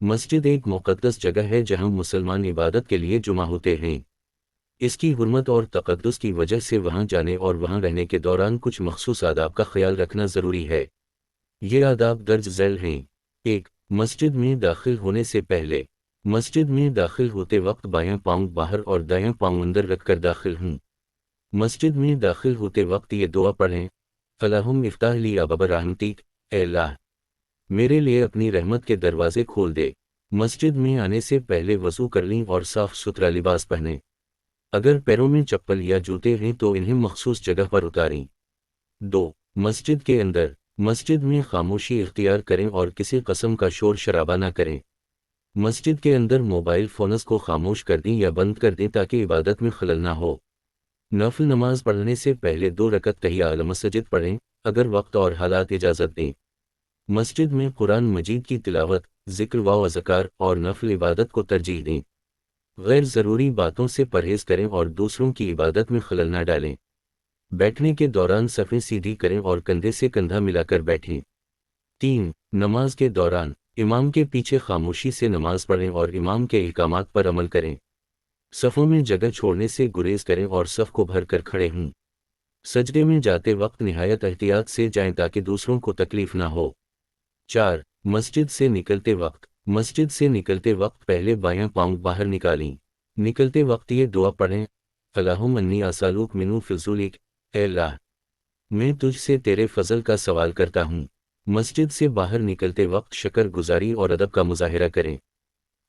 مسجد ایک مقدس جگہ ہے جہاں مسلمان عبادت کے لیے جمع ہوتے ہیں۔ اس کی حرمت اور تقدس کی وجہ سے وہاں جانے اور وہاں رہنے کے دوران کچھ مخصوص آداب کا خیال رکھنا ضروری ہے۔ یہ آداب درج ذیل ہیں۔ 1. مسجد میں داخل ہونے سے پہلے۔ مسجد میں داخل ہوتے وقت بایاں پاؤں باہر اور دایاں پاؤں اندر رکھ کر داخل ہوں۔ مسجد میں داخل ہوتے وقت یہ دعا پڑھیں: اللہم افتح لی ابواب رحمتک، اے اللہ میرے لیے اپنی رحمت کے دروازے کھول دے۔ مسجد میں آنے سے پہلے وضو کر لیں اور صاف ستھرا لباس پہنیں۔ اگر پیروں میں چپل یا جوتے ہیں تو انہیں مخصوص جگہ پر اتاریں۔ 2. مسجد کے اندر۔ مسجد میں خاموشی اختیار کریں اور کسی قسم کا شور شرابہ نہ کریں۔ مسجد کے اندر موبائل فونز کو خاموش کر دیں یا بند کر دیں تاکہ عبادت میں خلل نہ ہو۔ نفل نماز پڑھنے سے پہلے 2 رکعت تحیہ المسجد پڑھیں، اگر وقت اور حالات اجازت دیں۔ مسجد میں قرآن مجید کی تلاوت، ذکر و اذکار اور نفل عبادت کو ترجیح دیں۔ غیر ضروری باتوں سے پرہیز کریں اور دوسروں کی عبادت میں خلل نہ ڈالیں۔ بیٹھنے کے دوران صفیں سیدھی کریں اور کندھے سے کندھا ملا کر بیٹھیں۔ 3. نماز کے دوران امام کے پیچھے خاموشی سے نماز پڑھیں اور امام کے احکامات پر عمل کریں۔ صفوں میں جگہ چھوڑنے سے گریز کریں اور صف کو بھر کر کھڑے ہوں۔ سجدے میں جاتے وقت نہایت احتیاط سے جائیں تاکہ دوسروں کو تکلیف نہ ہو۔ 4. مسجد سے نکلتے وقت۔ مسجد سے نکلتے وقت پہلے بایاں پاؤں باہر نکالیں۔ نکلتے وقت یہ دعا پڑھیں: اللہم انی اسألک من فضلک، اے اللہ میں تجھ سے تیرے فضل کا سوال کرتا ہوں۔ مسجد سے باہر نکلتے وقت شکر گزاری اور ادب کا مظاہرہ کریں۔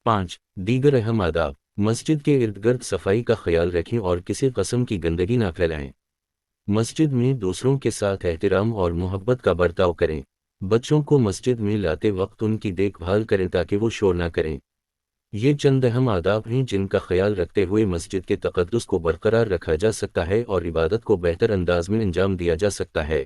5. دیگر اہم آداب۔ مسجد کے ارد گرد صفائی کا خیال رکھیں اور کسی قسم کی گندگی نہ پھیلائیں۔ مسجد میں دوسروں کے ساتھ احترام اور محبت کا برتاؤ کریں۔ بچوں کو مسجد میں لاتے وقت ان کی دیکھ بھال کریں تاکہ وہ شور نہ کریں۔ یہ چند اہم آداب ہیں جن کا خیال رکھتے ہوئے مسجد کے تقدس کو برقرار رکھا جا سکتا ہے اور عبادت کو بہتر انداز میں انجام دیا جا سکتا ہے۔